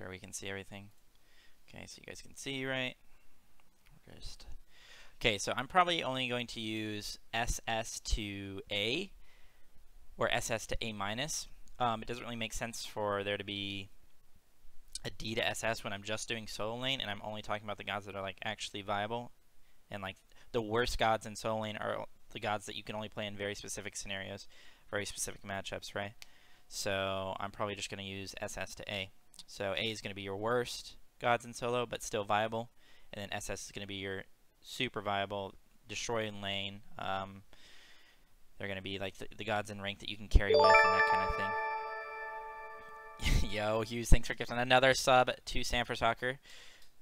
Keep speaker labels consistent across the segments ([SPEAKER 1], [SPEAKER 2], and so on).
[SPEAKER 1] chapter, we can see everything. Okay, so you guys can see, right? Just okay, so I'm probably only going to use SS to A or SS to A minus. It doesn't really make sense for there to be a D to SS when I'm just doing solo lane and I'm only talking about the gods that are like actually viable. And like the worst gods in solo lane are the gods that you can only play in very specific scenarios, very specific matchups, right? So I'm probably just going to use SS to A. So A is going to be your worst gods in solo, but still viable. And then SS is going to be your super viable, destroy in lane. They're going to be like the gods in rank that you can carry with and that kind of thing. Yo, Hughes, thanks for gifting another sub to Sam for Soccer.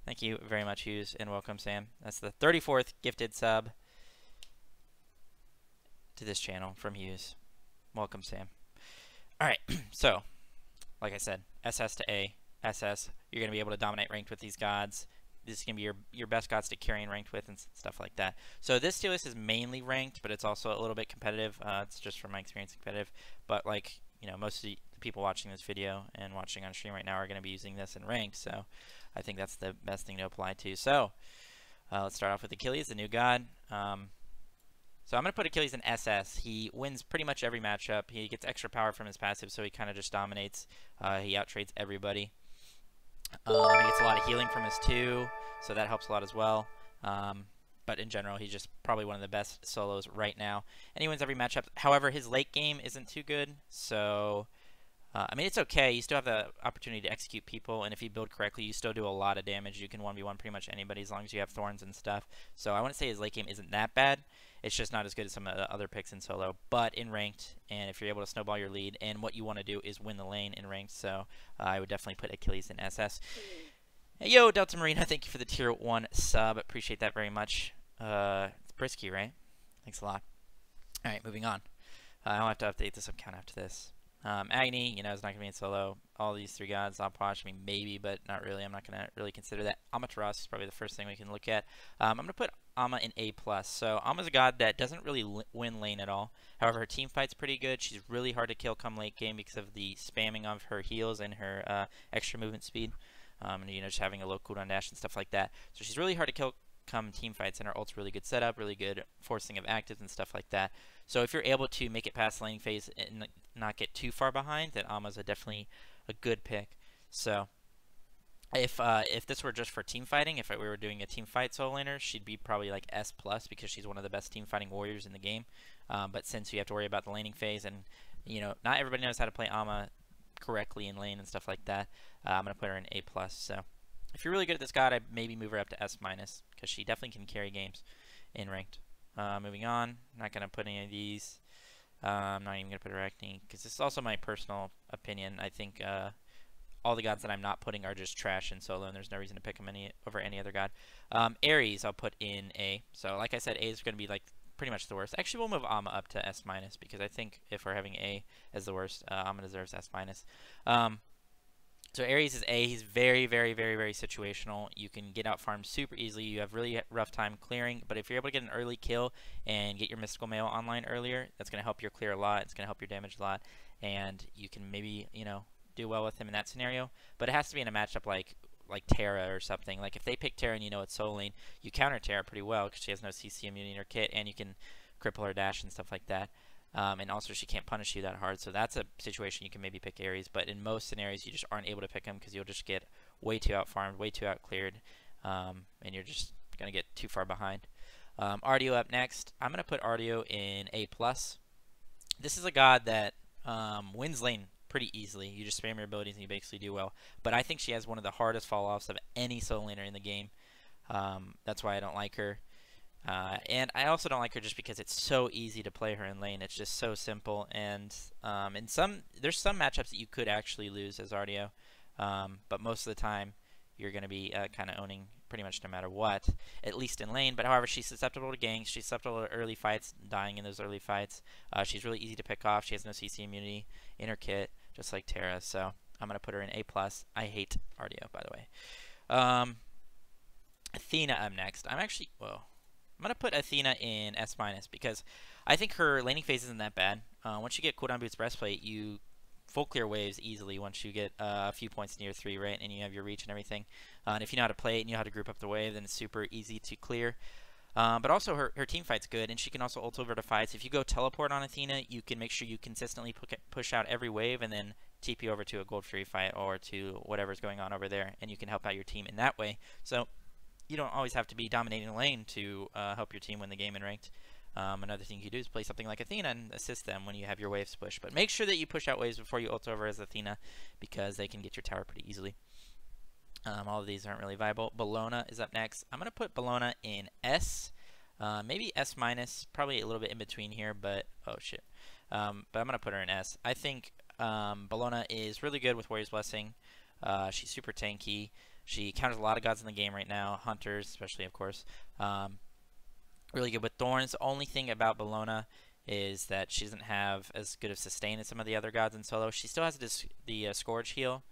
[SPEAKER 1] Thank you very much, Hughes, and welcome, Sam. That's the 34th gifted sub to this channel from Hughes. Welcome, Sam. Alright, so, like I said, SS to A. SS, you're going to be able to dominate ranked with these gods. This is going to be your best gods to carry in ranked with and stuff like that. So this tier list is mainly ranked, but it's also a little bit competitive. It's just from my experience competitive. But like, you know, most of the people watching this video and watching on stream right now are going to be using this in ranked. So I think that's the best thing to apply to. So let's start off with Achilles, the new god. So I'm going to put Achilles in SS. He wins pretty much every matchup. He gets extra power from his passive, so he kind of just dominates. He outtrades everybody. He gets a lot of healing from his 2, so that helps a lot as well. But in general, he's just probably one of the best solos right now. And he wins every matchup. However, his late game isn't too good, so I mean, it's okay. You still have the opportunity to execute people, and if you build correctly, you still do a lot of damage. You can 1v1 pretty much anybody as long as you have thorns and stuff. So I wouldn't say his late game isn't that bad. It's just not as good as some of the other picks in solo. But in ranked, and if you're able to snowball your lead, and what you want to do is win the lane in ranked, so I would definitely put Achilles in SS. Hey, yo, Delta Marina, thank you for the tier 1 sub. Appreciate that very much. It's Brisky, right? Thanks a lot. All right, moving on. I'll have to update the sub count after this. Agni, you know, is not going to be in solo. All these 3 gods, Alposh, I mean, maybe, but not really. I'm not going to really consider that. Amaterasu is probably the first thing we can look at. I'm going to put Amma in A+. So Amma's a god that doesn't really win lane at all. However, her team fight's pretty good. She's really hard to kill come late game because of the spamming of her heals and her extra movement speed. And, you know, just having a low cooldown dash and stuff like that. So she's really hard to kill come team fights, and her ult's really good setup, really good forcing of actives and stuff like that. So if you're able to make it past the laning phase and not get too far behind, then Amma's definitely a good pick. So if this were just for team fighting, if we were doing a team fight solo laner, she'd be probably like S+ because she's one of the best team fighting warriors in the game. But since you have to worry about the laning phase, and you know, not everybody knows how to play Amma correctly in lane and stuff like that, I'm gonna put her in A+. So if you're really good at this god, I'd maybe move her up to S- because she definitely can carry games in ranked. Moving on, not going to put any of these. I'm not even going to put Arachne because this is also my personal opinion. I think all the gods that I'm not putting are just trash in solo, and there's no reason to pick them over any other god. Ares, I'll put in A. So like I said, A is going to be like pretty much the worst. Actually, we'll move Amma up to S- because I think if we're having A as the worst, Amma deserves S-. So Ares is A. He's very, very, very, very situational. You can get out farmed super easily. You have really rough time clearing, but if you're able to get an early kill and get your mystical mail online earlier, that's going to help your clear a lot. It's going to help your damage a lot, and you can maybe, you know, do well with him in that scenario. But it has to be in a matchup like Terra or something. Like if they pick Terra and you know it's solo lane, you counter Terra pretty well because she has no CC immunity in her kit, and you can cripple her dash and stuff like that. And also she can't punish you that hard, so that's a situation you can maybe pick Ares, but in most scenarios you just aren't able to pick him because you'll just get way too out-farmed, way too out-cleared, and you're just going to get too far behind. Ardio up next. I'm going to put Ardio in A+. This is a god that wins lane pretty easily. You just spam your abilities and you basically do well, but I think she has one of the hardest fall-offs of any solo laner in the game. That's why I don't like her. And I also don't like her just because it's so easy to play her in lane. It's just so simple, and there's some matchups that you could actually lose as Ardio, but most of the time you're going to be kind of owning pretty much no matter what, at least in lane. But however, she's susceptible to ganks. She's susceptible to early fights, dying in those early fights. She's really easy to pick off. She has no CC immunity in her kit, just like Terra. So I'm going to put her in A+. I hate Ardio, by the way. Athena up next. I'm going to put Athena in S- because I think her laning phase isn't that bad. Once you get cooldown boots breastplate, you full clear waves easily once you get a few points near 3, right? And you have your reach and everything. And if you know how to play it and you know how to group up the wave, then it's super easy to clear. But also her team fight's good, and she can also ult over to fights. If you go teleport on Athena, you can make sure you consistently push out every wave and then TP over to a gold free fight or to whatever's going on over there, and you can help out your team in that way. So you don't always have to be dominating the lane to help your team win the game in ranked. Another thing you can do is play something like Athena and assist them when you have your waves push. But make sure that you push out waves before you ult over as Athena, because they can get your tower pretty easily. All of these aren't really viable. Bellona is up next. I'm going to put Bellona in S. Maybe S minus, probably a little bit in between here, but oh shit. But I'm going to put her in S. I think Bellona is really good with Warrior's Blessing. She's super tanky. She counters a lot of gods in the game right now, hunters especially, of course. Really good with Thorns. The only thing about Bellona is that she doesn't have as good of sustain as some of the other gods in solo. She still has the Scourge heal,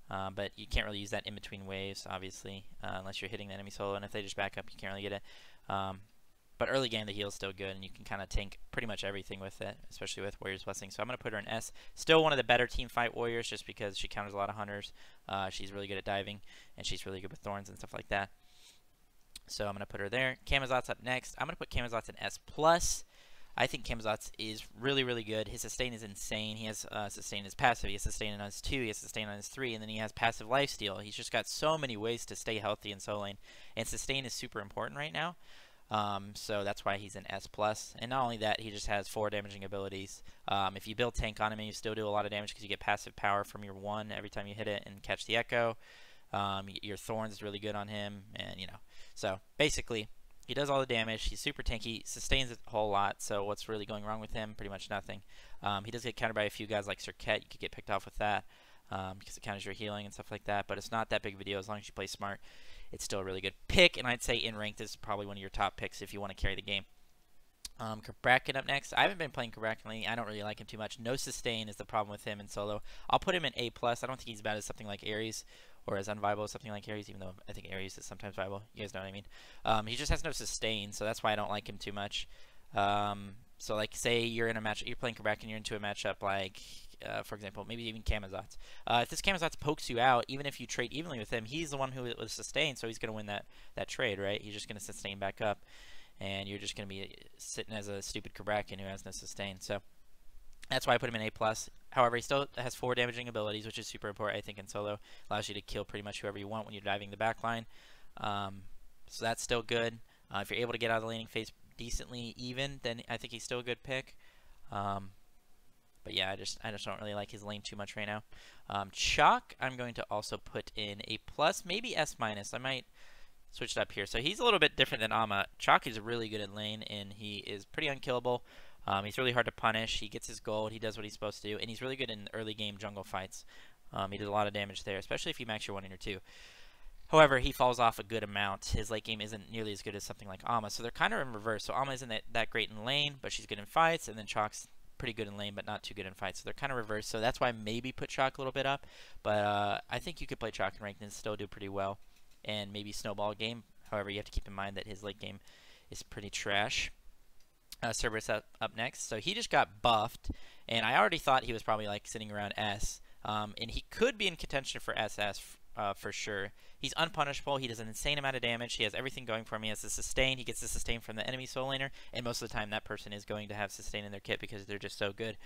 [SPEAKER 1] but you can't really use that in between waves, obviously, unless you're hitting the enemy solo, and if they just back up, you can't really get it. But early game, the heal is still good, and you can kind of tank pretty much everything with it, especially with Warrior's Blessing. So I'm going to put her in S. Still one of the better team fight warriors, just because she counters a lot of hunters. She's really good at diving, and she's really good with Thorns and stuff like that. So I'm going to put her there. Camazot's up next. I'm going to put Camazot's in S+. I think Camazot's is really, really good. His sustain is insane. He has sustain as passive. He has sustain on his 2. He has sustain on his 3. And then he has passive lifesteal. He's just got so many ways to stay healthy in solo lane. And sustain is super important right now. So that's why he's in S+. And not only that, he just has 4 damaging abilities. If you build tank on him, you still do a lot of damage because you get passive power from your 1 every time you hit it and catch the echo. Your Thorns is really good on him, and you know. So basically, he does all the damage. He's super tanky, sustains a whole lot. So what's really going wrong with him? Pretty much nothing. He does get countered by a few guys like Circuit. You could get picked off with that because it counters your healing and stuff like that. But it's not that big of a deal as long as you play smart. It's still a really good pick, and I'd say in ranked this is probably one of your top picks if you want to carry the game. Kraken up next. I haven't been playing Kraken lately. I don't really like him too much. No sustain is the problem with him in solo. I'll put him in A+. I don't think he's bad as something like Ares or as unviable as something like Ares, even though I think Ares is sometimes viable. You guys know what I mean. He just has no sustain, so that's why I don't like him too much. So like say you're in a match, you're playing Kraken, you're into a matchup like for example, maybe even Camazotz. If this Camazotz pokes you out, even if you trade evenly with him, he's the one who was sustained, so he's going to win that trade, right? He's just going to sustain back up, and you're just going to be sitting as a stupid Kraken who has no sustain. So that's why I put him in A+. However, he still has 4 damaging abilities, which is super important, I think, in solo. Allows you to kill pretty much whoever you want when you're diving the backline. So that's still good. If you're able to get out of the laning phase decently even, then I think he's still a good pick. But yeah, I just don't really like his lane too much right now. Chalk, I'm going to also put in A+, maybe S-. I might switch it up here. So he's a little bit different than Amma. Chalk is really good in lane, and he is pretty unkillable. He's really hard to punish. He gets his gold. He does what he's supposed to do, and he's really good in early game jungle fights. He does a lot of damage there, especially if you max your 1 and your 2. However, he falls off a good amount. His late game isn't nearly as good as something like Amma, so they're kind of in reverse. So Amma isn't that great in lane, but she's good in fights, and then Chalk's pretty good in lane, but not too good in fights. So they're kind of reverse. So that's why I maybe put Chalk a little bit up, but I think you could play Chalk in ranked and still do pretty well, and maybe snowball game. However, you have to keep in mind that his late game is pretty trash. Cerberus up next. So he just got buffed, and I already thought he was probably like sitting around S, and he could be in contention for SS for sure. He's unpunishable. He does an insane amount of damage. He has everything going for him. He has the sustain. He gets the sustain from the enemy soul laner, and most of the time that person is going to have sustain in their kit because they're just so good.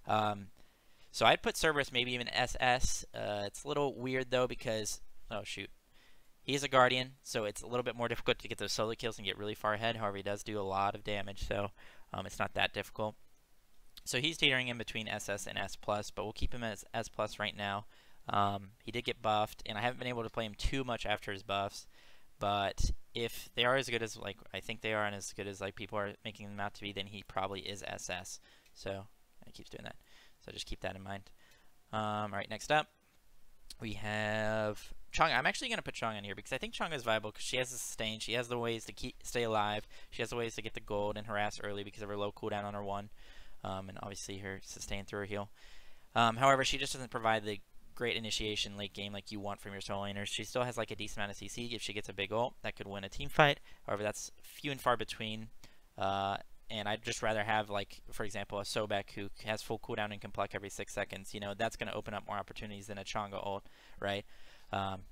[SPEAKER 1] So I'd put Cerberus maybe even SS. It's a little weird though because, oh shoot, he is a guardian, so it's a little bit more difficult to get those solo kills and get really far ahead. However, he does do a lot of damage, so it's not that difficult. So he's teetering in between SS and S+, but we'll keep him as S+ right now. He did get buffed, and I haven't been able to play him too much after his buffs, but if they are as good as like I think they are and as good as like people are making them out to be, then he probably is SS. So he keeps doing that. So just keep that in mind. Alright, next up we have Chong. I'm actually going to put Chong in here because I think Chong is viable because she has the sustain, she has the ways to stay alive, she has the ways to get the gold and harass early because of her low cooldown on her 1, and obviously her sustain through her heal. However, she just doesn't provide the great initiation late game like you want from your solo laners. She still has like a decent amount of CC if she gets a big ult that could win a team fight. However, that's few and far between. and I'd just rather have, like, for example, a Sobek who has full cooldown and can pluck every 6 seconds. You know, that's going to open up more opportunities than a Chang'e ult, right?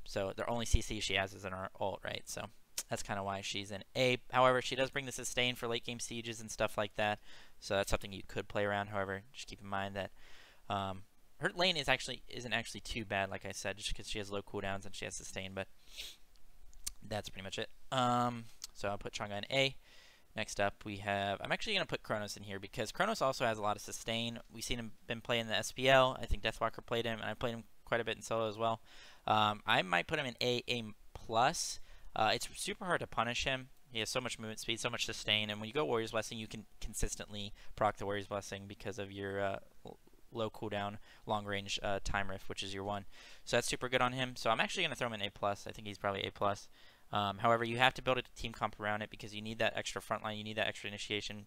[SPEAKER 1] So the only CC she has is in her ult, right? So that's kind of why she's in A. However, she does bring the sustain for late game sieges and stuff like that, so that's something you could play around. However, just keep in mind that her lane isn't actually too bad, like I said, just because she has low cooldowns and she has sustain. But that's pretty much it. So I'll put Chang'e in A. Next up, we have... I'm actually going to put Chronos in here because Chronos also has a lot of sustain. We've seen him been playing the SPL. I think Deathwalker played him, and I played him quite a bit in solo as well. I might put him in A+. It's super hard to punish him. He has so much movement speed, so much sustain, and when you go Warrior's Blessing, you can consistently proc the Warrior's Blessing because of your low cooldown, long range time rift, which is your 1. So that's super good on him. So I'm actually going to throw him in A+. I think he's probably A+. However, you have to build a team comp around it because you need that extra frontline, you need that extra initiation,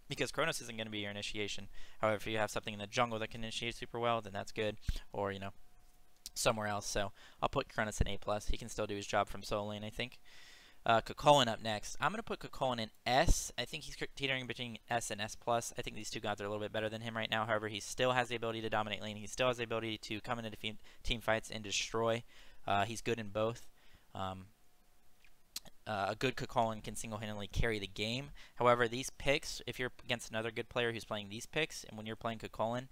[SPEAKER 1] because Chronos isn't going to be your initiation. However, if you have something in the jungle that can initiate super well, then that's good, or, you know, somewhere else. So I'll put Chronos in A+. He can still do his job from solo lane, I think. Kukulkan up next. I'm going to put Kukulkan in S. I think he's teetering between S and S+. I think these two gods are a little bit better than him right now. However, he still has the ability to dominate lane. He still has the ability to come into team fights and destroy. He's good in both. A good Kukulkan can single-handedly carry the game. However, these picks, if you're against another good player who's playing these picks, and when you're playing Kukulkan,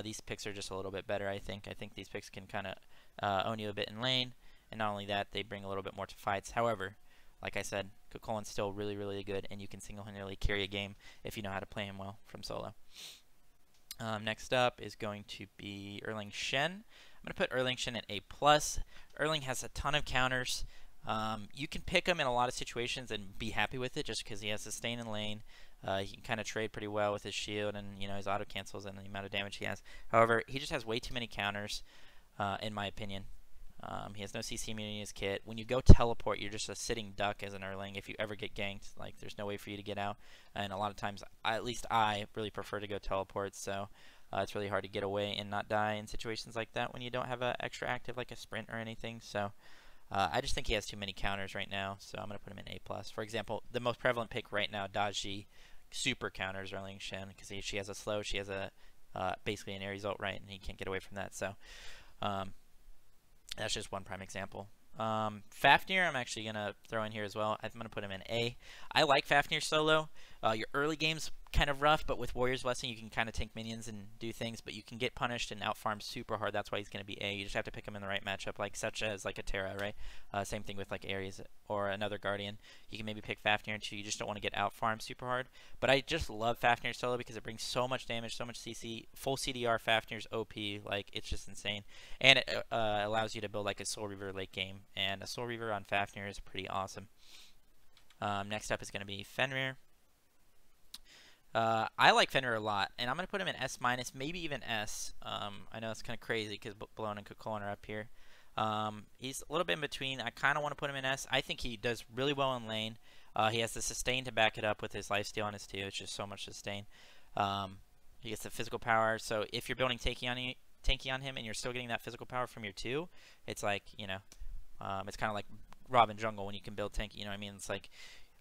[SPEAKER 1] these picks are just a little bit better, I think. I think these picks can kind of own you a bit in lane, and not only that, they bring a little bit more to fights. However, like I said, Kukulkan's still really, really good, and you can single-handedly carry a game if you know how to play him well from solo. Next up is going to be Erling Shen. I'm going to put Erling Shen at A+. Erling has a ton of counters. You can pick him in a lot of situations and be happy with it just because he has sustain in lane. He can kind of trade pretty well with his shield and, you know, his auto cancels and the amount of damage he has. However, he just has way too many counters, in my opinion. He has no CC immunity in his kit. When you go teleport, you're just a sitting duck as an Erling. If you ever get ganked, like, there's no way for you to get out. And a lot of times, at least I really prefer to go teleport, so it's really hard to get away and not die in situations like that when you don't have an extra active like a sprint or anything. So I just think he has too many counters right now, so I'm going to put him in A+. For example, the most prevalent pick right now, Daji, super counters Erling Shen because she has a slow, she has a basically an Ares ult, right, and he can't get away from that. So that's just one prime example. Fafnir, I'm actually going to throw in here as well. I'm going to put him in A. I like Fafnir solo. Your early game's kind of rough, but with Warrior's Blessing, you can kind of tank minions and do things, but you can get punished and outfarmed super hard. That's why he's going to be A. You just have to pick him in the right matchup, like such as like a Terra, right? Same thing with like Ares or another Guardian. You can maybe pick Fafnir too. You just don't want to get outfarmed super hard. But I just love Fafnir solo because it brings so much damage, so much CC. Full CDR Fafnir's OP, like it's just insane. And it allows you to build like a Soul Reaver late game, and a Soul Reaver on Fafnir is pretty awesome. Next up is going to be Fenrir. I like Fenrir a lot, and I'm going to put him in S-, maybe even S. I know it's kind of crazy because Bellona and Kukulkan are up here. He's a little bit in between. I kind of want to put him in S. I think he does really well in lane. He has the sustain to back it up with his lifesteal on his 2. It's just so much sustain. He gets the physical power, so if you're building tanky on him and you're still getting that physical power from your 2, it's like, you know, it's kind of like Robin Jungle when you can build tanky, you know what I mean? It's like,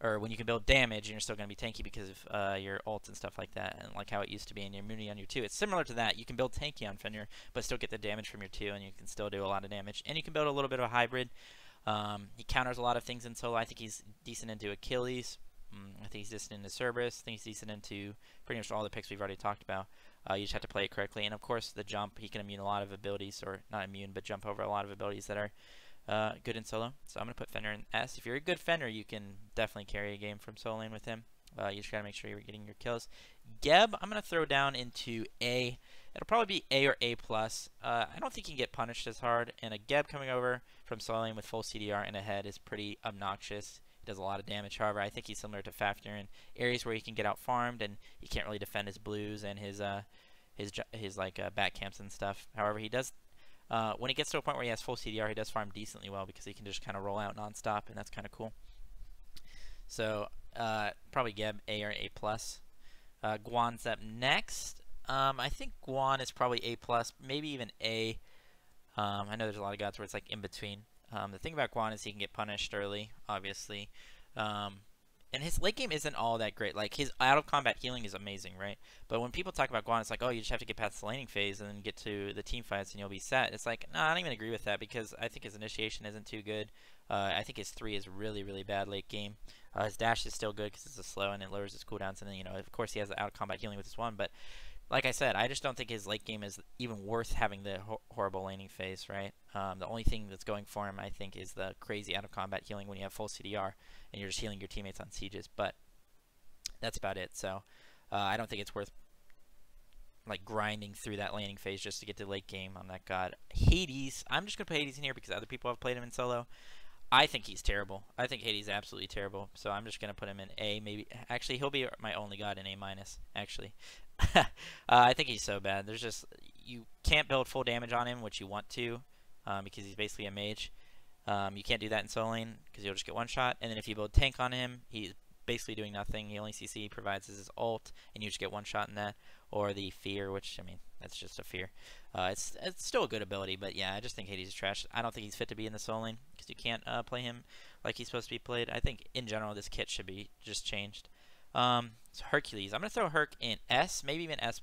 [SPEAKER 1] or when you can build damage and you're still going to be tanky because of your ults and stuff like that, and like how it used to be in your immunity on your 2. It's similar to that. You can build tanky on Fenrir, but still get the damage from your 2, and you can still do a lot of damage. And you can build a little bit of a hybrid. He counters a lot of things in solo. I think he's decent into Achilles. I think he's decent into Cerberus. I think he's decent into pretty much all the picks we've already talked about. You just have to play it correctly. And of course, the jump, he can immune a lot of abilities, or not immune, but jump over a lot of abilities that are good in solo. So I'm going to put Fenrir in S. If you're a good Fenrir, you can definitely carry a game from solo lane with him. You just got to make sure you're getting your kills. Gabe, I'm going to throw down into A. It'll probably be A or A+. I don't think he can get punished as hard, and a Gabe coming over from solo lane with full CDR and ahead is pretty obnoxious. He does a lot of damage. However, I think he's similar to Fafnir in areas where he can get out farmed and he can't really defend his blues and his like back camps and stuff. However, he does when he gets to a point where he has full CDR, he does farm decently well because he can just kind of roll out nonstop, and that's kind of cool. So probably Gabe A or A+. Guan's up next. I think Guan is probably A+, maybe even A. I know there's a lot of gods where it's like in between. The thing about Guan is he can get punished early, obviously. and his late game isn't all that great. Like, his out of combat healing is amazing, right? But when people talk about Guan, it's like, oh, you just have to get past the laning phase and then get to the team fights and you'll be set. It's like, no, I don't even agree with that because I think his initiation isn't too good. I think his 3 is really, really bad late game. His dash is still good because it's a slow and it lowers his cooldowns. And then, you know, of course, he has the out of combat healing with his 1. But like I said, I just don't think his late game is even worth having the horrible laning phase, right? The only thing that's going for him, I think, is the crazy out of combat healing when you have full CDR and you're just healing your teammates on sieges. But that's about it. So I don't think it's worth like grinding through that laning phase just to get to late game on that god. Hades, I'm just gonna put Hades in here because other people have played him in solo. I think he's terrible. I think Hades is absolutely terrible. So I'm just gonna put him in A. Maybe actually he'll be my only god in A minus. Actually, I think he's so bad. There's just you can't build full damage on him, which you want to, because he's basically a mage. You can't do that in solo lane because you'll just get one shot. And then if you build tank on him, he's basically doing nothing. The only CC he provides is his ult, and you just get one shot in that. Or the fear, which, I mean, that's just a fear. It's still a good ability, but yeah, I just think Hades is trash. I don't think he's fit to be in the solo lane because you can't play him like he's supposed to be played. I think, in general, this kit should be just changed. So Hercules. I'm going to throw Herc in S, maybe even S+.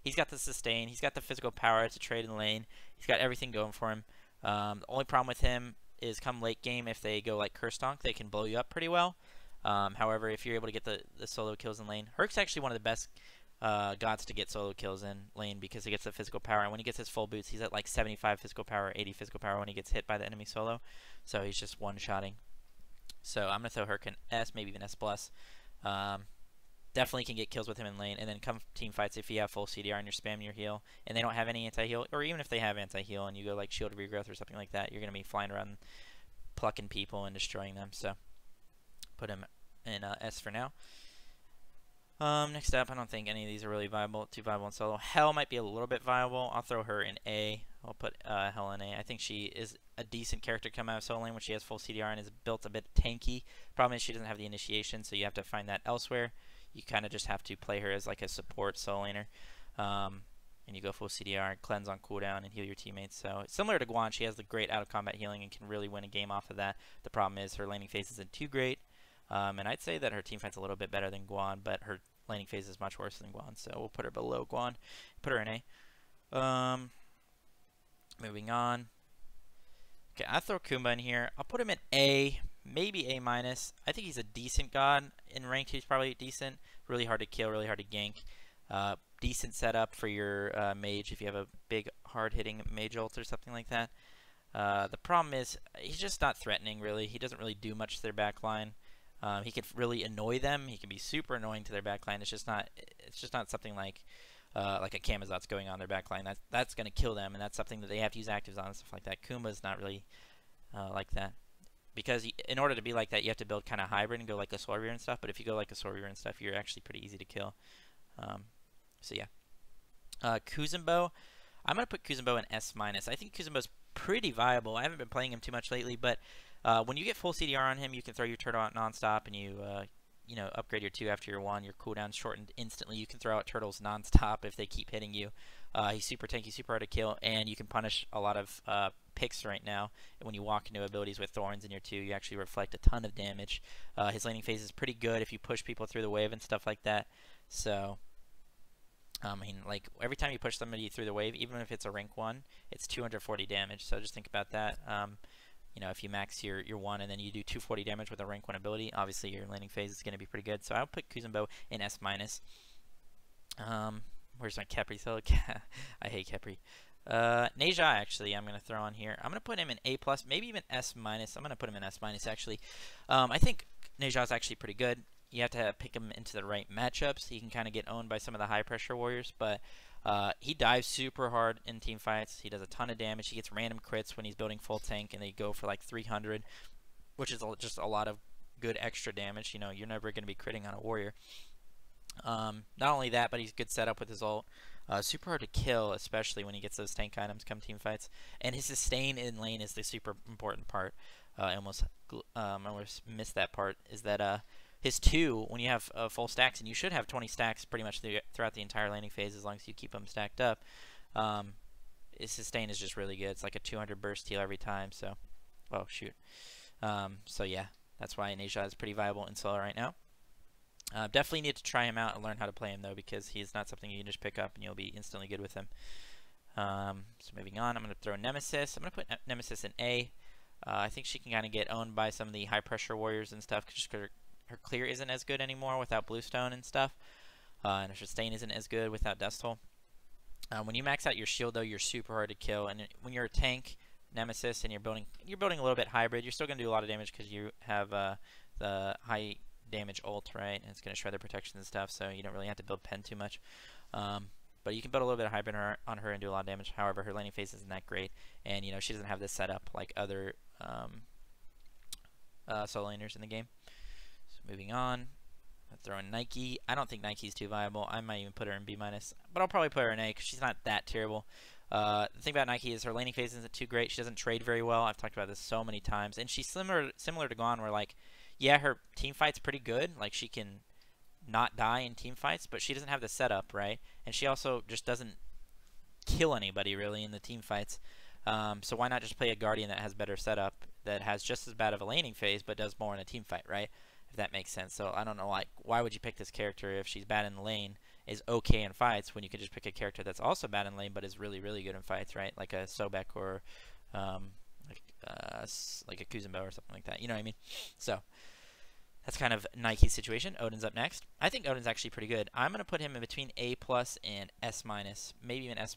[SPEAKER 1] He's got the sustain. He's got the physical power to trade in lane. He's got everything going for him. The only problem with him is come late game, if they go like Curse Donk, they can blow you up pretty well. However, if you're able to get the solo kills in lane, Herc's actually one of the best gods to get solo kills in lane because he gets the physical power, and when he gets his full boots, he's at like 75 physical power, 80 physical power when he gets hit by the enemy solo. So he's just one-shotting. So I'm gonna throw Herc in S, maybe even S+. Definitely can get kills with him in lane, and then come team fights if you have full CDR and you're spamming your heal, and they don't have any anti-heal, or even if they have anti-heal and you go like Shield of Regrowth or something like that, you're gonna be flying around plucking people and destroying them. So put him in S for now. Next up, I don't think any of these are really too viable in solo. Hell might be a little bit viable. I'll throw her in A. I'll put Hell in A. I think she is a decent character to come out of solo lane when she has full CDR and is built a bit tanky. Problem is she doesn't have the initiation, so you have to find that elsewhere. You kind of just have to play her as like a support solo laner. And you go full CDR, cleanse on cooldown, and heal your teammates. So similar to Guan, she has the great out of combat healing and can really win a game off of that. The problem is her laning phase isn't too great. And I'd say that her team fight's a little bit better than Guan, but her laning phase is much worse than Guan, so we'll put her below Guan. Put her in A. Moving on. Okay, I throw Kumba in here. I'll put him in A, maybe A-. I think he's a decent god. In ranked, he's probably decent. Really hard to kill, really hard to gank. Decent setup for your mage if you have a big, hard-hitting mage ult or something like that. The problem is he's just not threatening, really. He doesn't really do much to their backline. He can really annoy them. He can be super annoying to their backline. It's just not something like a Camazot's going on their backline. That's going to kill them, and that's something that they have to use actives on and stuff like that. Kumba's not really like that. Because in order to be like that, you have to build kind of hybrid and go like a Sorbier and stuff. But if you go like a Sorbier and stuff, you're actually pretty easy to kill. So yeah. Kuzon Bow. I'm going to put Kuzon Bow in S-. I think Kuzon Bow's pretty viable. I haven't been playing him too much lately, but when you get full CDR on him, you can throw your turtle out nonstop, and you upgrade your 2 after your 1. Your cooldown's shortened instantly. You can throw out turtles nonstop if they keep hitting you. He's super tanky, super hard to kill, and you can punish a lot of picks right now. And when you walk into abilities with thorns in your 2, you actually reflect a ton of damage. His laning phase is pretty good if you push people through the wave and stuff like that. So I mean, like, every time you push somebody through the wave, even if it's a rank 1, it's 240 damage. So just think about that. If you max your 1 and then you do 240 damage with a rank 1 ability, obviously your landing phase is going to be pretty good. So I'll put Kuzon Bow in S-. Where's my Khepri solo? I hate Khepri. Neja, actually, I'm going to throw on here. I'm going to put him in A+, maybe even S-. I'm going to put him in S-, actually. I think Neja is actually pretty good. You have to pick him into the right matchups. He can kind of get owned by some of the high-pressure warriors, but he dives super hard in team fights. He does a ton of damage. He gets random crits when he's building full tank, and they go for like 300, which is just a lot of good extra damage. You're never going to be critting on a warrior. Not only that, but he's good setup with his ult. Super hard to kill, especially when he gets those tank items come team fights. And his sustain in lane is the super important part. I almost missed that part, is that his 2, when you have full stacks, and you should have 20 stacks pretty much throughout the entire laning phase as long as you keep them stacked up, his sustain is just really good. It's like a 200 burst heal every time. So, oh shoot. So yeah, That's why Neja is pretty viable in solo right now. Definitely need to try him out and learn how to play him, though, because he's not something you can just pick up and you'll be instantly good with him. So moving on, I'm going to throw Nemesis. I'm going to put Nemesis in A. I think she can kind of get owned by some of the high-pressure warriors and stuff, just because her clear isn't as good anymore without Bluestone and stuff. And her sustain isn't as good without Dust Hole. When you max out your shield, though, you're super hard to kill. And when you're a tank, Nemesis, and you're building a little bit hybrid, you're still going to do a lot of damage because you have the high damage ult, right? And it's going to shred their protection and stuff, so you don't really have to build pen too much. But you can build a little bit of hybrid on her and do a lot of damage. However, her laning phase isn't that great, and she doesn't have this setup like other solo laners in the game. So moving on, I'm throwing Nike. I don't think Nike's too viable. I might even put her in B-, but I'll probably put her in A because she's not that terrible. The thing about Nike is her laning phase isn't too great. She doesn't trade very well. I've talked about this so many times, and she's similar to Guan, where yeah, her team fight's pretty good. She can not die in team fights, but she doesn't have the setup, right? And she also just doesn't kill anybody really in the team fights. So why not just play a Guardian that has better setup, that has just as bad of a laning phase, but does more in a team fight, right? If that makes sense. So I don't know, why would you pick this character if she's bad in the lane, is okay in fights, when you could just pick a character that's also bad in lane, but is really, really good in fights, right? Like a Sobek or like a Kuzon Bow or something like that. You know what I mean? So that's kind of Nike's situation. Odin's up next. I think Odin's actually pretty good. I'm going to put him in between A+ and S-, maybe even S-.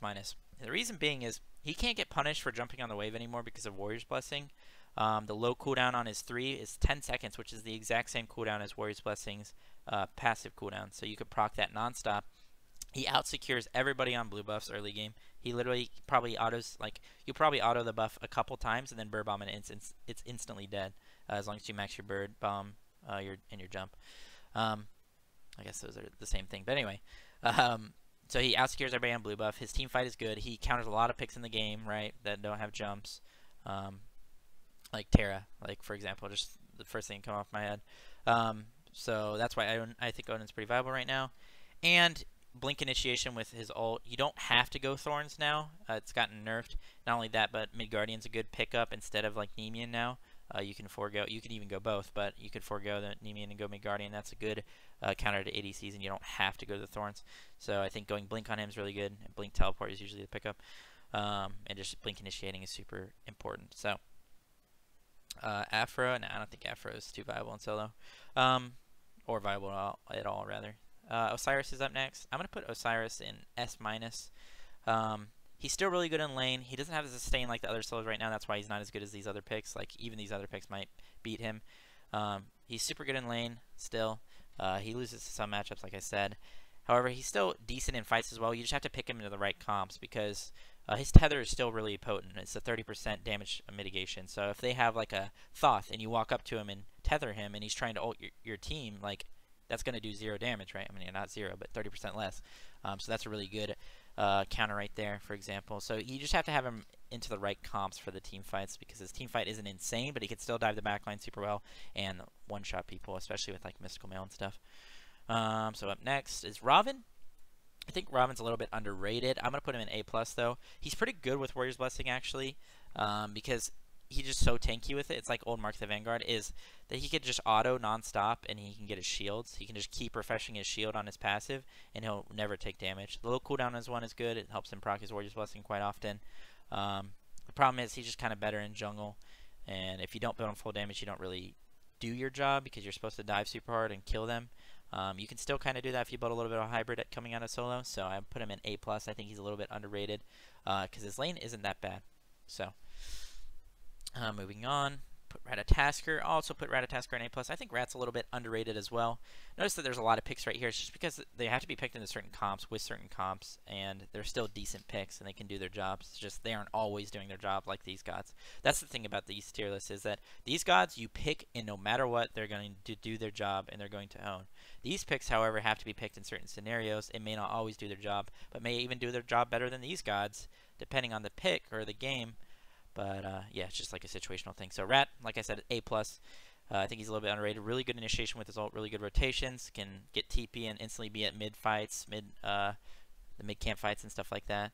[SPEAKER 1] The reason being is he can't get punished for jumping on the wave anymore because of Warrior's Blessing. The low cooldown on his 3 is 10 seconds, which is the exact same cooldown as Warrior's Blessing's passive cooldown. So you could proc that nonstop. He out-secures everybody on blue buffs early game. He literally probably autos, you probably auto the buff a couple times and then bird bomb, and it's instantly dead as long as you max your bird bomb your jump. I guess those are the same thing, but anyway. So he outsecures everybody on blue buff. His team fight is good. He counters a lot of picks in the game, right, that don't have jumps. Like Terra, for example, just the first thing that come off my head. So that's why I think Odin's pretty viable right now. And Blink Initiation with his ult. You don't have to go Thorns now. It's gotten nerfed. Not only that, but Midgardian's a good pickup instead of Nemean now. You can forego. You can even go both, but you could forego the Nemean and go Midgardian. That's a good counter to ADCs, and you don't have to go to the Thorns. So I think going Blink on him is really good. And Blink Teleport is usually the pickup. And just Blink Initiating is super important. So Afro, no, I don't think Afro is too viable in solo. Or viable at all, rather. Osiris is up next. I'm going to put Osiris in S-. He's still really good in lane. He doesn't have the sustain like the other solos right now. That's why he's not as good as these other picks. Even these other picks might beat him. He's super good in lane still. He loses to some matchups, like I said. However, he's still decent in fights as well. You just have to pick him into the right comps because his tether is still really potent. It's a 30% damage mitigation. So if they have a Thoth and you walk up to him and tether him and he's trying to ult your team, that's going to do 0 damage, right? I mean, not 0, but 30% less. So that's a really good counter right there, for example. So you just have to have him into the right comps for the team fights because his team fight isn't insane, but he can still dive the backline super well and one-shot people, especially with Mystical Mail and stuff. So up next is Robin. I think Robin's a little bit underrated. I'm going to put him in A+, though. He's pretty good with Warrior's Blessing, actually, because he's just so tanky with it. It's like old Mark the Vanguard, is that he could just auto nonstop and he can get his shields. He can just keep refreshing his shield on his passive and he'll never take damage. The low cooldown on his one is good. It helps him proc his Warrior's Blessing quite often. The problem is he's just kind of better in jungle, and if you don't build him full damage, you don't really do your job because you're supposed to dive super hard and kill them. You can still kind of do that if you build a little bit of a hybrid coming out of solo, so I put him in A+. I think he's a little bit underrated because his lane isn't that bad. So moving on, put Ratatasker. I'll also put Ratatasker in A+. I think Rat's a little bit underrated as well. Notice that there's a lot of picks right here. It's just because they have to be picked into certain comps with certain comps, and they're still decent picks, and they can do their jobs. It's just they aren't always doing their job like these gods. That's the thing about these tier lists, is that these gods you pick, and no matter what, they're going to do their job, and they're going to own. These picks, however, have to be picked in certain scenarios. It may not always do their job, but may even do their job better than these gods, depending on the pick or the game. But yeah, it's just like a situational thing. So Rat, like I said, A+. I think he's a little bit underrated. Really good initiation with his ult, really good rotations. Can get TP and instantly be at mid fights, the mid camp fights and stuff like that.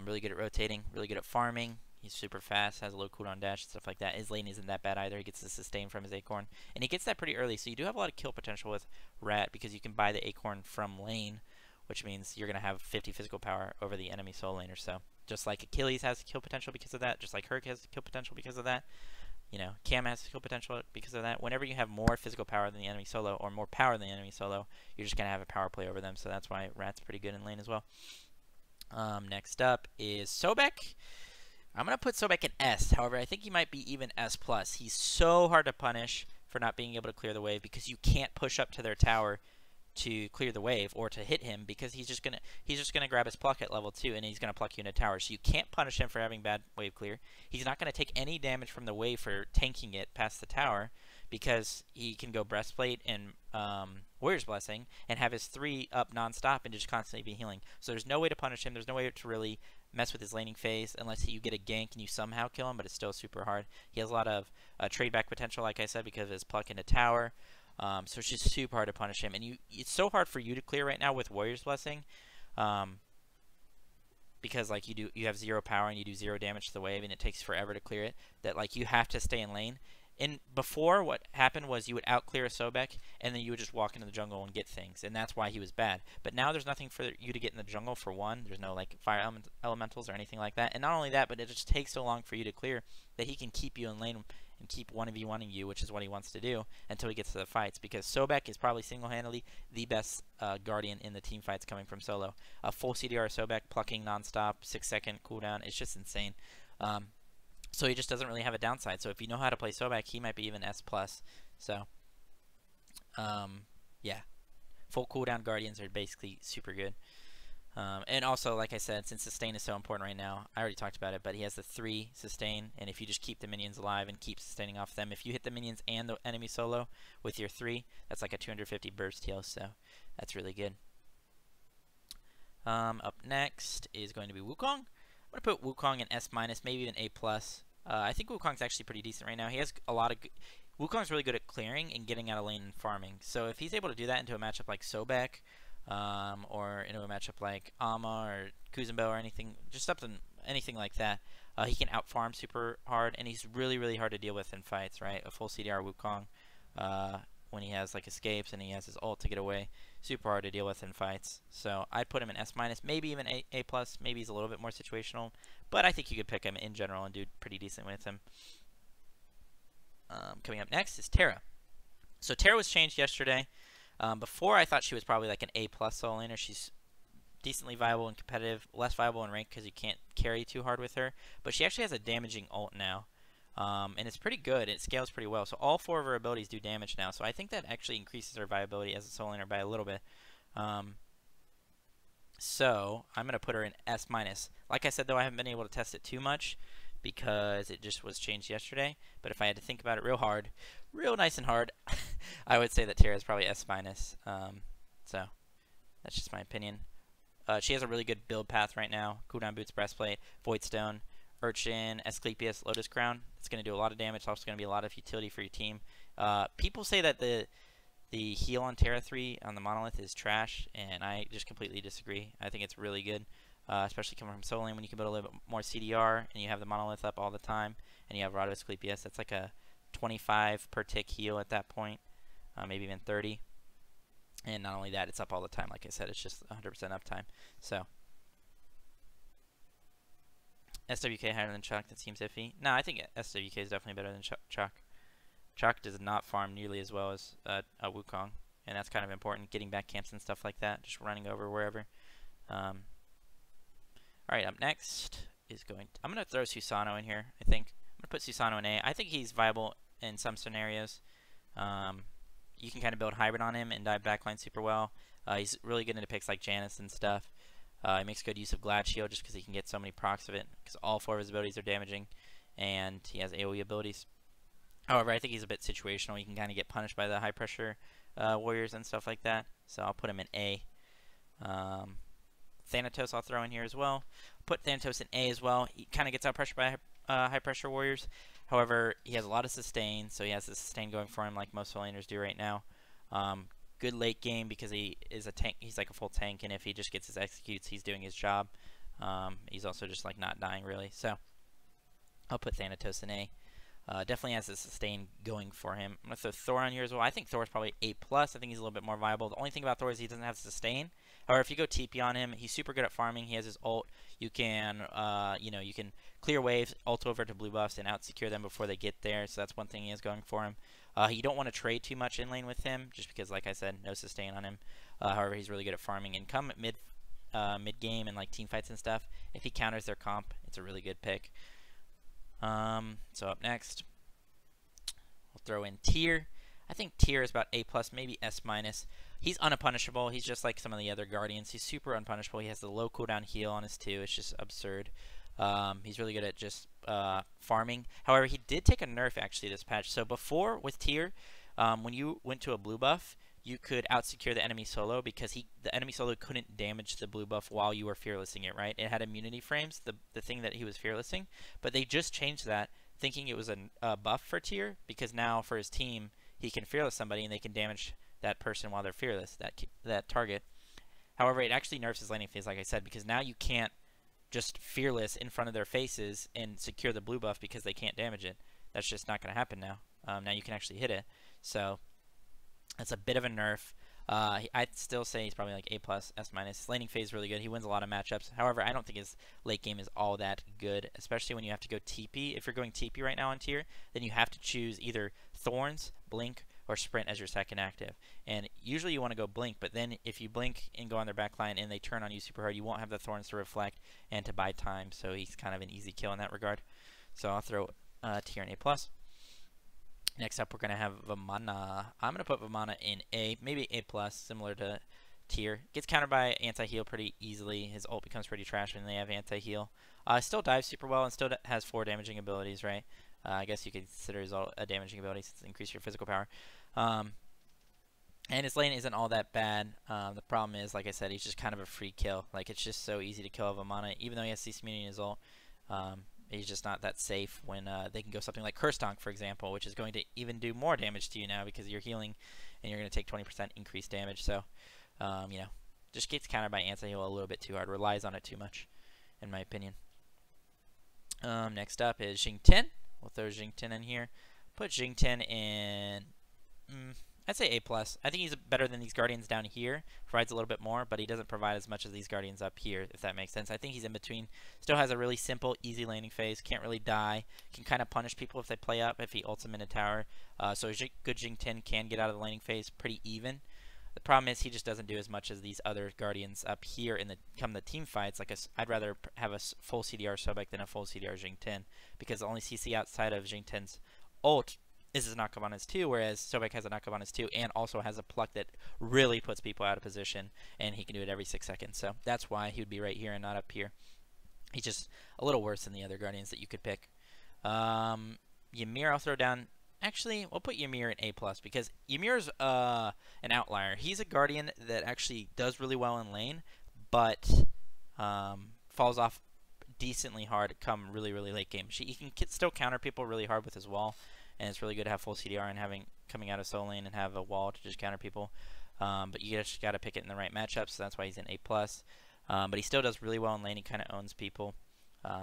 [SPEAKER 1] Really good at rotating, really good at farming. He's super fast, has a low cooldown dash, stuff like that. His lane isn't that bad either. He gets the sustain from his acorn, and he gets that pretty early. So you do have a lot of kill potential with Rat because you can buy the acorn from lane, which means you're gonna have 50 physical power over the enemy soul lane or so. Just like Achilles has kill potential because of that. Just like Herc has kill potential because of that. You know, Cam has kill potential because of that. Whenever you have more physical power than the enemy solo, or more power than the enemy solo, you're just gonna have a power play over them. So that's why Rat's pretty good in lane as well. Next up is Sobek. I'm going to put Sobek in S. However, I think he might be even S+. He's so hard to punish for not being able to clear the wave because you can't push up to their tower to clear the wave or to hit him because he's just gonna grab his pluck at level 2 and he's gonna pluck you in a tower. So you can't punish him for having bad wave clear. He's not gonna take any damage from the wave for tanking it past the tower because he can go breastplate and Warrior's Blessing and have his 3 up non-stop and just constantly be healing. So there's no way to punish him. There's no way to really mess with his laning phase unless you get a gank and you somehow kill him, but it's still super hard. He has a lot of trade back potential, like I said, because of his pluck into tower. So it's just super hard to punish him, and it's so hard for you to clear right now with Warrior's Blessing, because like you have 0 power and you do 0 damage to the wave, and it takes forever to clear it. That like you have to stay in lane. And before, what happened was you would outclear a Sobek, and then you would just walk into the jungle and get things, and that's why he was bad. But now there's nothing for you to get in the jungle, for one. There's no like fire elementals or anything like that. And not only that, but it just takes so long for you to clear that he can keep you in lane and keep 1v1ing you, which is what he wants to do, until he gets to the fights. Because Sobek is probably single-handedly the best Guardian in the team fights coming from solo. A full CDR Sobek plucking non-stop, 6-second cooldown. It's just insane. So he just doesn't really have a downside. So if you know how to play Sobek, he might be even S+. So, yeah. Full cooldown Guardians are basically super good. And also, like I said, since sustain is so important right now, I already talked about it, but he has the 3 sustain, and if you just keep the minions alive and keep sustaining off them, if you hit the minions and the enemy solo with your 3, that's like a 250 burst heal, so that's really good. Up next is going to be Wukong. I'm going to put Wukong in S-, maybe even A+. I think Wukong's actually pretty decent right now. He has a lot of... Wukong's really good at clearing and getting out of lane and farming. So if he's able to do that into a matchup like Sobek, or into a matchup like Ama or Kuzon Bow or anything, just anything like that, he can out-farm super hard, and he's really, really hard to deal with in fights, right? A full CDR Wukong, when he has like escapes and he has his ult to get away, super hard to deal with in fights. So I'd put him in S-, maybe even A+. Maybe he's a little bit more situational, but I think you could pick him in general and do pretty decent with him. Coming up next is Terra. So Terra was changed yesterday. Before I thought she was probably like an A+ solo laner. She's decently viable and competitive, less viable in rank because you can't carry too hard with her. But she actually has a damaging ult now. And it's pretty good. It scales pretty well. So all 4 of her abilities do damage now. So I think that actually increases her viability as a solo laner by a little bit. So I'm going to put her in S-. Like I said, though, I haven't been able to test it too much because it just was changed yesterday. But if I had to think about it real hard, real nice and hard, I would say that Terra is probably S-. So that's just my opinion. She has a really good build path right now. Cooldown Boots, Breastplate, Voidstone, Urchin, Asclepius, Lotus Crown. It's going to do a lot of damage. It's also going to be a lot of utility for your team. People say that the heal on Terra 3 on the Monolith is trash, and I just completely disagree. I think it's really good, especially coming from solo lane when you can build a little bit more CDR and you have the Monolith up all the time, and you have Rod of Asclepius. That's like a 25 per tick heal at that point, maybe even 30. And not only that, it's up all the time. Like I said, it's just 100% uptime. So SWK higher than Chalk? That seems iffy. No, I think SWK is definitely better than Chalk. Chalk does not farm nearly as well as Wukong, and that's kind of important, getting back camps and stuff like that, just running over wherever. Alright, up next is I'm going to throw Susanoo in here, I think. I'm going to put Susanoo in A. I think he's viable in some scenarios. You can kind of build hybrid on him and dive backline super well. He's really good into picks like Janus and stuff. He makes good use of Glad Shield just because he can get so many procs of it, because all 4 of his abilities are damaging, and he has AoE abilities. However, I think he's a bit situational. You can kind of get punished by the high pressure warriors and stuff like that, so I'll put him in A. Thanatos I'll throw in here as well. Put Thanatos in A as well. He kind of gets out pressured by high pressure warriors. However, he has a lot of sustain, so he has the sustain going for him like most solo laners do right now. Good late game because he is a tank. He's like a full tank, and if he just gets his executes, he's doing his job. He's also just like not dying really. So I'll put Thanatos in A. Definitely has the sustain going for him. I'm going to throw Thor on here as well. I think Thor's probably A+. I think he's a little bit more viable. The only thing about Thor is he doesn't have sustain. However, if you go TP on him, he's super good at farming. He has his ult. You can, you can clear waves, ult over to blue buffs, and out-secure them before they get there. So that's one thing he has going for him. You don't want to trade too much in lane with him, just because, like I said, no sustain on him. However, he's really good at farming. And come mid-game and like team fights and stuff, if he counters their comp, it's a really good pick. So up next, we'll throw in Tyr. I think Tyr is about A+, maybe S-. He's unpunishable. He's just like some of the other Guardians. He's super unpunishable. He has the low cooldown heal on his 2. It's just absurd. He's really good at just farming. However, he did take a nerf actually this patch. So before with Tyr, when you went to a blue buff, you could out-secure the enemy solo because the enemy solo couldn't damage the blue buff while you were fearlessing it, right? It had immunity frames, the thing that he was fearlessing. But they just changed that, thinking it was a buff for Tyr, because now for his team, he can fearless somebody and they can damage that person while they're fearless, that target. However, it actually nerfs his laning phase, like I said, because now you can't just fearless in front of their faces and secure the blue buff because they can't damage it. That's just not going to happen now. Now you can actually hit it. So that's a bit of a nerf. I'd still say he's probably like A+, S-. His laning phase is really good. He wins a lot of matchups. However, I don't think his late game is all that good, especially when you have to go TP. If you're going TP right now on Tyr, then you have to choose either Thorns, Blink, or Sprint as your second active. And usually you want to go Blink, but then if you Blink and go on their backline and they turn on you super hard, you won't have the Thorns to reflect and to buy time, so he's kind of an easy kill in that regard. So I'll throw Tyr in A+. Next up, we're going to have Vamana. I'm going to put Vamana in A, maybe A+, similar to Tyr. Gets countered by anti-heal pretty easily. His ult becomes pretty trash when they have anti-heal. Still dives super well and still has 4 damaging abilities, right? I guess you could consider his ult a damaging ability since it increases your physical power. And his lane isn't all that bad. The problem is, like I said, he's just kind of a free kill. Like, it's just so easy to kill Vamana, even though he has CC immunity in his ult. He's just not that safe when they can go something like Curse Tonk, for example, which is going to even do more damage to you now because you're healing and you're going to take 20% increased damage. So, just gets countered by anti-heal a little bit too hard. Relies on it too much, in my opinion. Next up is Jing Tin. We'll throw Jing Tin in here. Put Jing Tin in, I'd say A+. I think he's better than these Guardians down here. Provides a little bit more, but he doesn't provide as much as these Guardians up here, if that makes sense. I think he's in between. Still has a really simple, easy laning phase. Can't really die. Can kind of punish people if they play up, if he ults them in a tower. So a good Jing Tin can get out of the laning phase pretty even. The problem is he just doesn't do as much as these other Guardians up here in the team fights. Like I'd rather have a full CDR Sobek than a full CDR Jing Tin, because the only CC outside of Jing Tin's ult is his knockup on his 2, whereas Sobek has a knockup on his 2 and also has a pluck that really puts people out of position, and he can do it every 6 seconds. So that's why he would be right here and not up here. He's just a little worse than the other Guardians that you could pick. Ymir I'll throw down. Actually, we'll put Ymir in A+, because Ymir's an outlier. He's a Guardian that actually does really well in lane, but falls off decently hard come really, really late game. He can still counter people really hard with his wall, and it's really good to have full CDR and coming out of solo lane and have a wall to just counter people. But you just got to pick it in the right matchup, so that's why he's in A+. But he still does really well in lane. He kind of owns people.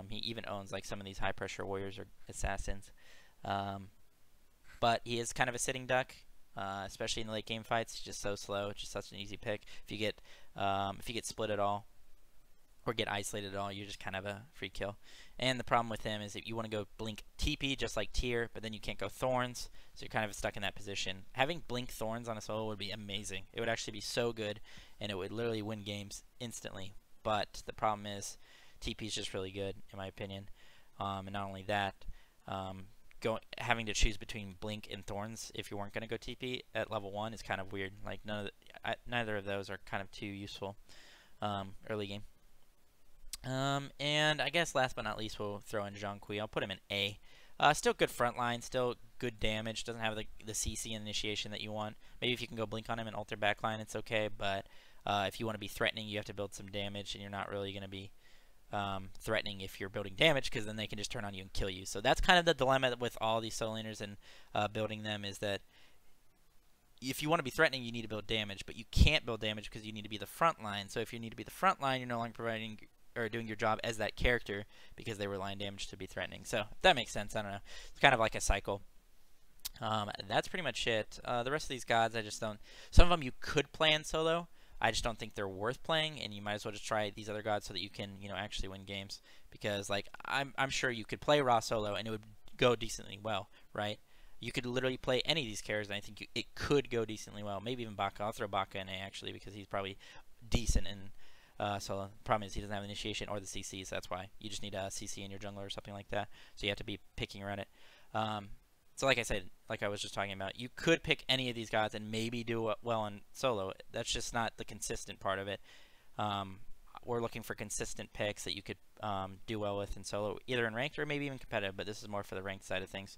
[SPEAKER 1] He even owns like some of these high pressure warriors or assassins. But he is kind of a sitting duck, especially in the late game fights. He's just so slow. It's just such an easy pick. If you get split at all or get isolated at all, you're just kind of a free kill. And the problem with him is that you want to go Blink TP just like Tyr, but then you can't go Thorns, so you're kind of stuck in that position. Having Blink Thorns on a solo would be amazing. It would actually be so good, and it would literally win games instantly. But the problem is TP is just really good, in my opinion. And not only that, having to choose between Blink and Thorns if you weren't going to go TP at level 1 is kind of weird. Like neither of those are kind of too useful early game. And I guess last but not least, we'll throw in Zhang Kui. I'll put him in A. Still good front line, still good damage. Doesn't have the CC initiation that you want. Maybe if you can go Blink on him and ult their backline, it's okay. But if you want to be threatening, you have to build some damage, and you're not really going to be threatening if you're building damage, because then they can just turn on you and kill you. So that's kind of the dilemma with all these solo laners and building them, is that if you want to be threatening, you need to build damage, but you can't build damage because you need to be the front line. So if you need to be the front line, you're no longer providing or doing your job as that character because they were line damage to be threatening. So that makes sense. I don't know. It's kind of like a cycle. That's pretty much it. The rest of these gods, I just don't. Some of them you could play in solo. I just don't think they're worth playing, and you might as well just try these other gods so that you can, actually win games. Because like I'm sure you could play raw solo and it would go decently well, right? You could literally play any of these characters, and I think it could go decently well. Maybe even Baka. I'll throw Baka in A actually because he's probably decent in solo. The problem is he doesn't have initiation or the CC, so that's why you just need a CC in your jungler or something like that. So you have to be picking around it. So like I said, like I was just talking about, you could pick any of these gods and maybe do well on solo. That's just not the consistent part of it. We're looking for consistent picks that you could do well with in solo, either in ranked or maybe even competitive, but this is more for the ranked side of things.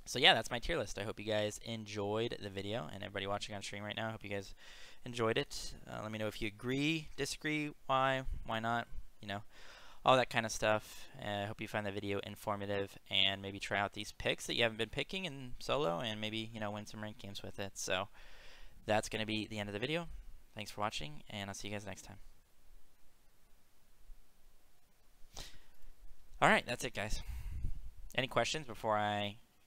[SPEAKER 1] So yeah, that's my tier list. I hope you guys enjoyed the video, and everybody watching on stream right now, I hope you guys enjoyed it. Let me know if you agree, disagree, why not, all that kind of stuff. I hope you find the video informative and maybe try out these picks that you haven't been picking in solo and maybe, win some ranked games with it. So that's going to be the end of the video. Thanks for watching, and I'll see you guys next time. Alright, that's it, guys. Any questions before I